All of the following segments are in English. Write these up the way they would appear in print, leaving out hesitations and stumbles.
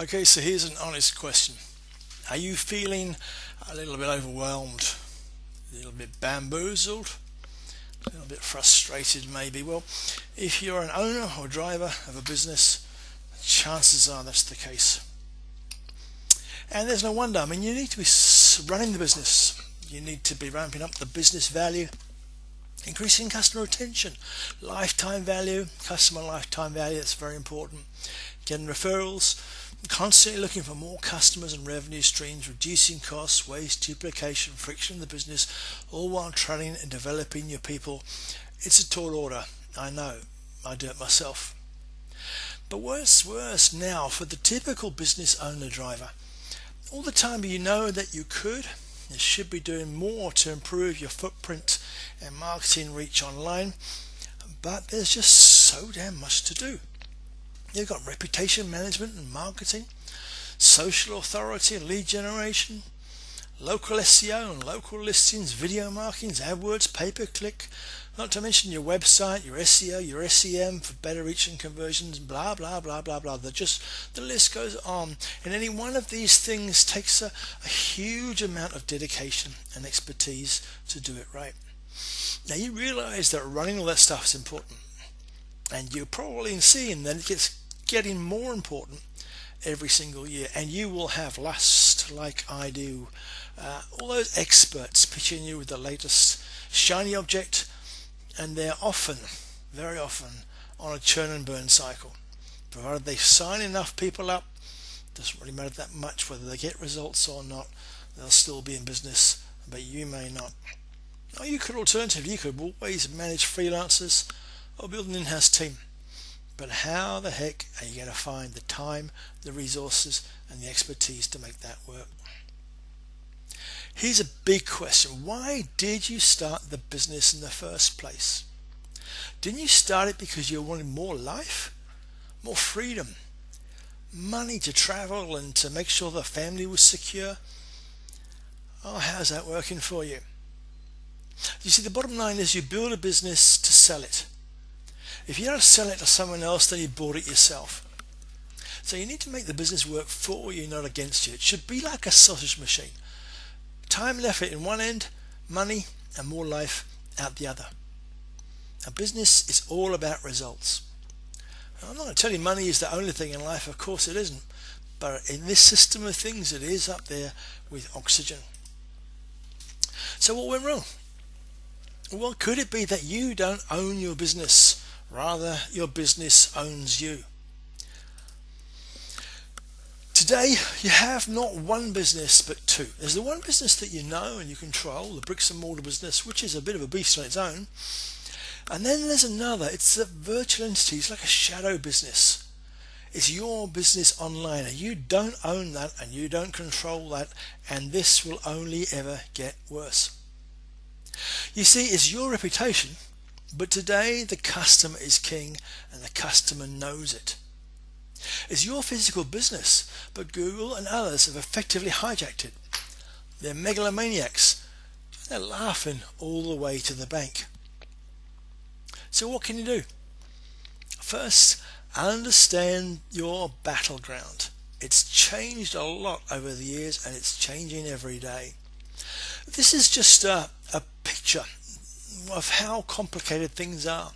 Okay, so here's an honest question. Are you feeling a little bit overwhelmed, a little bit bamboozled, a little bit frustrated maybe? Well, if you're an owner or driver of a business, chances are that's the case. And there's no wonder. I mean, you need to be running the business. You need to be ramping up the business value, increasing customer retention, lifetime value, customer lifetime value, that's very important. Getting referrals, constantly looking for more customers and revenue streams, reducing costs, waste, duplication, friction in the business, all while training and developing your people. It's a tall order, I know, I do it myself. But worse now for the typical business owner driver. All the time you know that you should be doing more to improve your footprint and marketing reach online, but there's just so damn much to do. You've got reputation management and marketing, social authority and lead generation, local SEO and local listings, video marketing, AdWords, pay-per-click, not to mention your website, your SEO, your SEM for better reach and conversions, blah blah blah blah blah. The list goes on, and any one of these things takes a huge amount of dedication and expertise to do it right. Now you realize that running all that stuff is important, and you're probably seeing that it gets getting more important every single year, and you will have lust like I do. All those experts pitching you with the latest shiny object, and they're often, very often, on a churn and burn cycle. Provided they sign enough people up, doesn't really matter that much whether they get results or not, they'll still be in business, but you may not. Or you could alternatively, you could always manage freelancers or build an in-house team. But how the heck are you going to find the time, the resources, and the expertise to make that work? Here's a big question. Why did you start the business in the first place? Didn't you start it because you wanted more life, more freedom, money to travel and to make sure the family was secure? Oh, how's that working for you? You see, the bottom line is you build a business to sell it. If you don't sell it to someone else, then you bought it yourself. So you need to make the business work for you, not against you. It should be like a sausage machine. Time and effort in one end, money and more life out the other. A business is all about results. I'm not going to tell you money is the only thing in life, of course it isn't. But in this system of things, it is up there with oxygen. So what went wrong? Well, could it be that you don't own your business? Rather, your business owns you. Today, you have not one business, but two. There's the one business that you know and you control, the bricks and mortar business, which is a bit of a beast on its own. And then there's another. It's a virtual entity. It's like a shadow business. It's your business online, and you don't own that and you don't control that, and this will only ever get worse. You see, it's your reputation, but today the customer is king and the customer knows it. It's your physical business, but Google and others have effectively hijacked it. They're megalomaniacs. They're laughing all the way to the bank. So what can you do? First, understand your battleground. It's changed a lot over the years, and it's changing every day. This is just a picture of how complicated things are.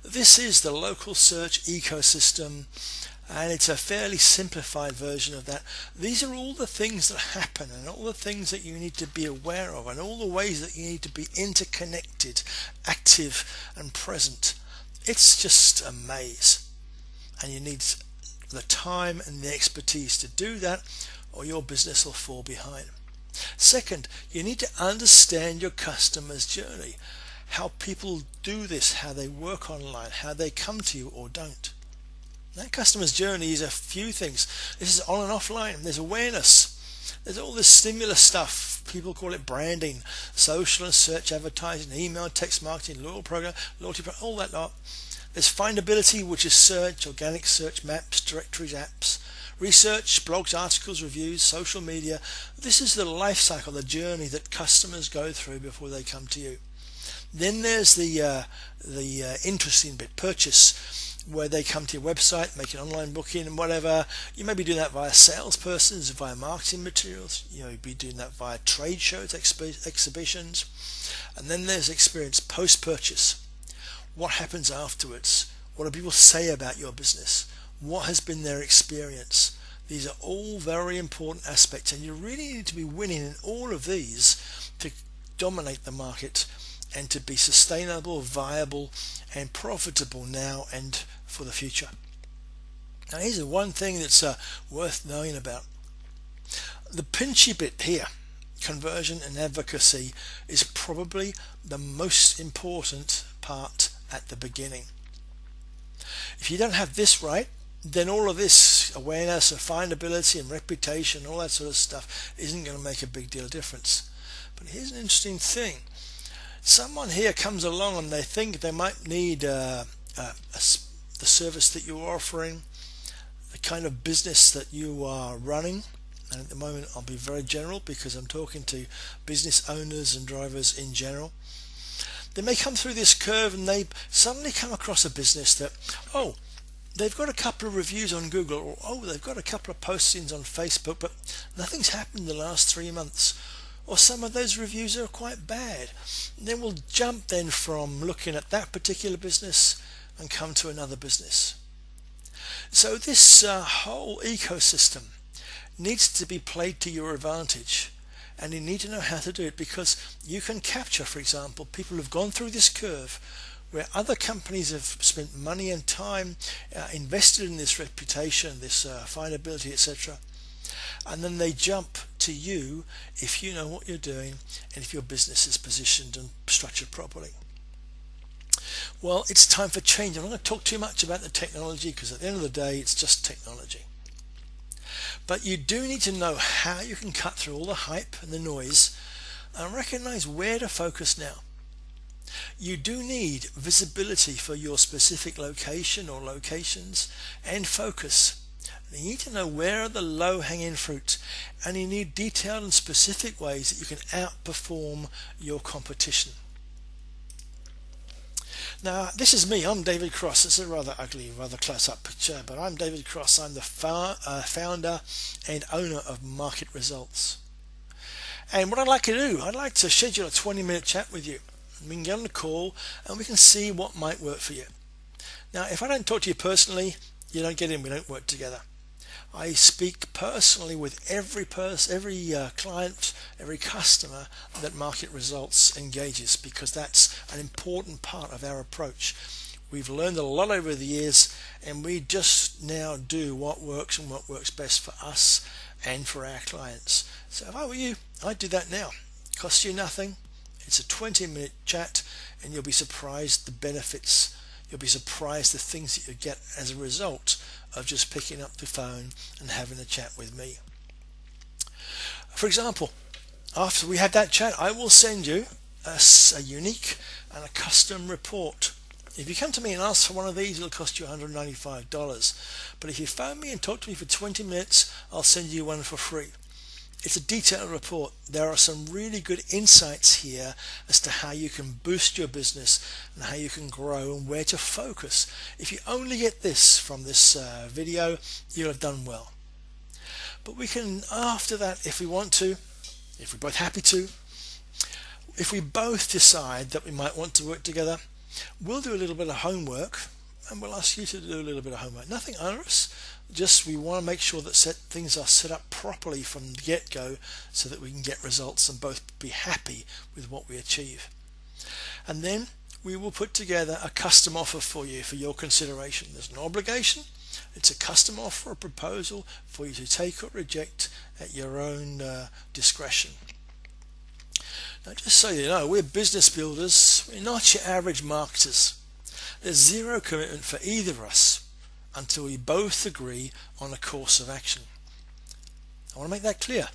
This is the local search ecosystem, and it's a fairly simplified version of that. These are all the things that happen and all the things that you need to be aware of and all the ways that you need to be interconnected, active and present. It's just a maze, and you need the time and the expertise to do that, or your business will fall behind. Second, you need to understand your customer's journey, how people do this, how they work online, how they come to you or don't. That customer's journey is a few things. This is on and offline. There's awareness. There's all this stimulus stuff. People call it branding, social and search advertising, email, text marketing, loyalty program, all that lot. There's findability, which is search, organic search, maps, directories, apps, research, blogs, articles, reviews, social media. This is the life cycle, the journey that customers go through before they come to you. Then there's the interesting bit, purchase, where they come to your website, make an online booking and whatever. You may be doing that via salespersons, via marketing materials. You know, you'd be doing that via trade shows, exhibitions. And then there's experience post-purchase. What happens afterwards? What do people say about your business? What has been their experience? These are all very important aspects, and you really need to be winning in all of these to dominate the market and to be sustainable, viable and profitable now and for the future. Now here's one thing that's worth knowing about. The pinchy bit here, conversion and advocacy, is probably the most important part at the beginning. If you don't have this right, then all of this awareness and findability and reputation, all that sort of stuff isn't going to make a big deal of difference. But here's an interesting thing. Someone here comes along and they think they might need the service that you're offering, the kind of business that you are running. And at the moment I'll be very general because I'm talking to business owners and drivers in general. They may come through this curve and they suddenly come across a business that, oh, they've got a couple of reviews on Google, or oh, they've got a couple of postings on Facebook, but nothing's happened in the last 3 months, or some of those reviews are quite bad. And then we'll jump then from looking at that particular business and come to another business. So this whole ecosystem needs to be played to your advantage, and you need to know how to do it, because you can capture, for example, people who've gone through this curve where other companies have spent money and time invested in this reputation, this findability, etc., and then they jump to you if you know what you're doing and if your business is positioned and structured properly. Well, it's time for change. I'm not going to talk too much about the technology because at the end of the day it's just technology. But you do need to know how you can cut through all the hype and the noise and recognize where to focus now. You do need visibility for your specific location or locations and focus. You need to know where are the low-hanging fruit, and you need detailed and specific ways that you can outperform your competition. Now, this is me. I'm David Cross. It's a rather ugly, rather close-up picture, but I'm David Cross. I'm the founder and owner of Market Results. And what I'd like to do, I'd like to schedule a 20-minute chat with you. We can get on a call and we can see what might work for you. Now, if I don't talk to you personally, you don't get in. We don't work together. I speak personally with every client, every customer that Market Results engages, because that's an important part of our approach. We've learned a lot over the years, and we just now do what works and what works best for us and for our clients. So if I were you, I'd do that now. It costs you nothing. It's a 20-minute chat, and you'll be surprised the benefits. You'll be surprised the things that you get as a result of just picking up the phone and having a chat with me. For example, after we had that chat, I will send you a unique and a custom report. If you come to me and ask for one of these, it'll cost you $195. But if you phone me and talk to me for 20 minutes, I'll send you one for free. It's a detailed report. There are some really good insights here as to how you can boost your business and how you can grow and where to focus. If you only get this from this video, you'll have done well. But we can, after that, if we want to, if we're both happy to, if we both decide that we might want to work together, we'll do a little bit of homework, and we'll ask you to do a little bit of homework. Nothing onerous. Just we want to make sure that things are set up properly from the get-go so that we can get results and both be happy with what we achieve. And then we will put together a custom offer for you for your consideration. There's no obligation. It's a custom offer, a proposal for you to take or reject at your own discretion. Now, just so you know, we're business builders. We're not your average marketers. There's zero commitment for either of us until we both agree on a course of action. I want to make that clear.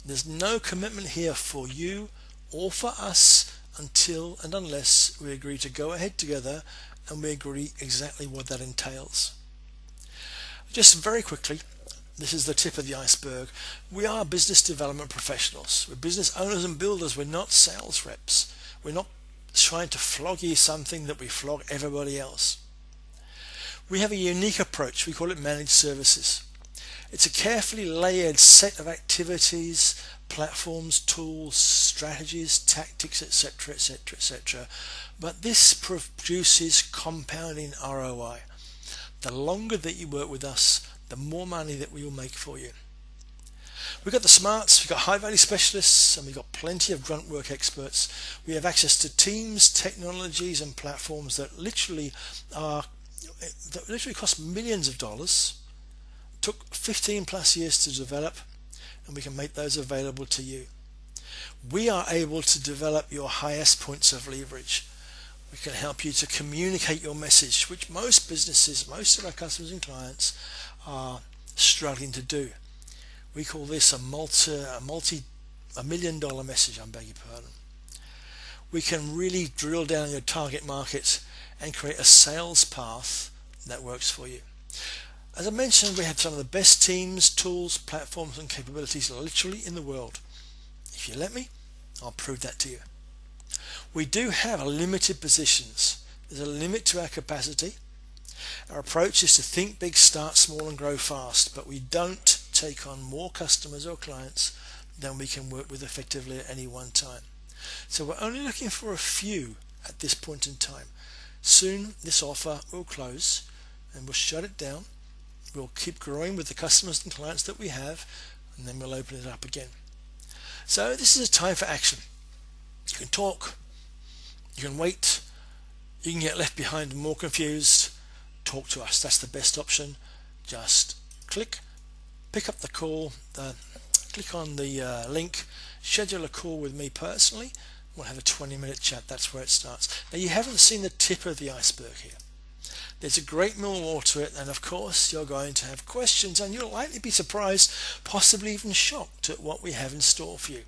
There's no commitment here for you or for us until and unless we agree to go ahead together and we agree exactly what that entails. Just very quickly, this is the tip of the iceberg. We are business development professionals. We're business owners and builders. We're not sales reps. We're not trying to flog you something that we flog everybody else. We have a unique approach. We call it managed services. It's a carefully layered set of activities, platforms, tools, strategies, tactics, etc., etc., etc. But this produces compounding ROI. The longer that you work with us, the more money that we will make for you. We've got the smarts, we've got high value specialists, and we've got plenty of grunt work experts. We have access to teams, technologies and platforms that literally cost millions of dollars, took 15 plus years to develop, and we can make those available to you. We are able to develop your highest points of leverage. We can help you to communicate your message, which most businesses, most of our customers and clients are struggling to do. We call this a $1 million message, I beg your pardon. We can really drill down your target market and create a sales path that works for you. As I mentioned, we have some of the best teams, tools, platforms and capabilities literally in the world. If you let me, I'll prove that to you. We do have limited positions. There's a limit to our capacity. Our approach is to think big, start small and grow fast, but we don't take on more customers or clients than we can work with effectively at any one time. So we're only looking for a few at this point in time. Soon this offer will close and we'll shut it down. We'll keep growing with the customers and clients that we have, and then we'll open it up again. So this is a time for action. You can talk, you can wait, you can get left behind and more confused. Talk to us. That's the best option. Just pick up the call, click on the link, schedule a call with me personally. We'll have a 20-minute chat. That's where it starts. Now, you haven't seen the tip of the iceberg here. There's a great deal more to it, and of course you're going to have questions, and you'll likely be surprised, possibly even shocked at what we have in store for you.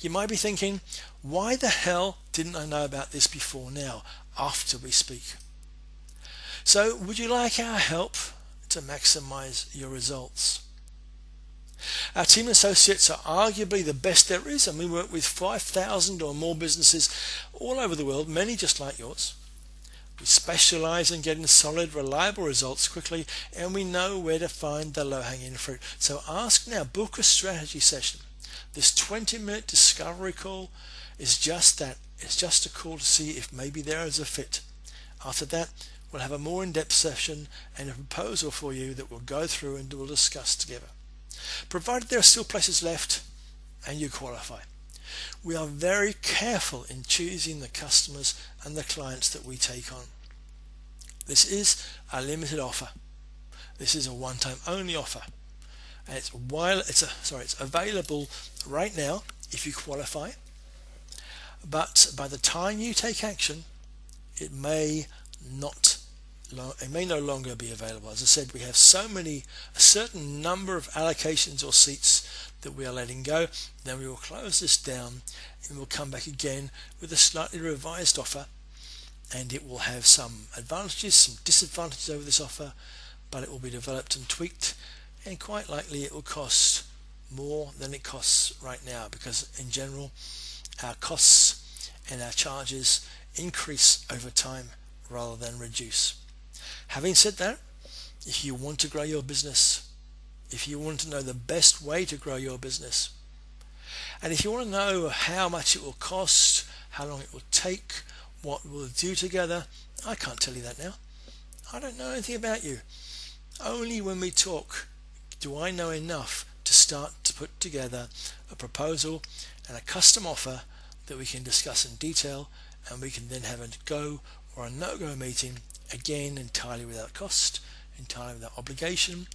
You might be thinking, why the hell didn't I know about this before now, after we speak? So would you like our help to maximize your results? Our team of associates are arguably the best there is, and we work with 5,000 or more businesses all over the world, many just like yours. We specialize in getting solid, reliable results quickly, and we know where to find the low-hanging fruit. So ask now, book a strategy session. This 20-minute discovery call is just that. It's just a call to see if maybe there is a fit. After that, we'll have a more in-depth session and a proposal for you that we'll go through and we'll discuss together. Provided there are still places left and you qualify. We are very careful in choosing the customers and the clients that we take on. This is a limited offer. This is a one-time only offer. And it's available right now if you qualify. But by the time you take action, it may no longer be available. As I said, we have a certain number of allocations or seats that we are letting go. Then we will close this down and we'll come back again with a slightly revised offer, and it will have some advantages, some disadvantages over this offer, but it will be developed and tweaked, and quite likely it will cost more than it costs right now, because in general our costs and our charges increase over time rather than reduce. Having said that, if you want to grow your business, if you want to know the best way to grow your business, and if you want to know how much it will cost, how long it will take, what we'll do together, I can't tell you that now. I don't know anything about you. Only when we talk do I know enough to start to put together a proposal and a custom offer that we can discuss in detail, and we can then have a go or a no-go meeting, again entirely without cost, entirely without obligation.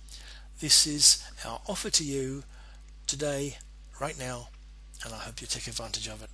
This is our offer to you today, right now, and I hope you take advantage of it.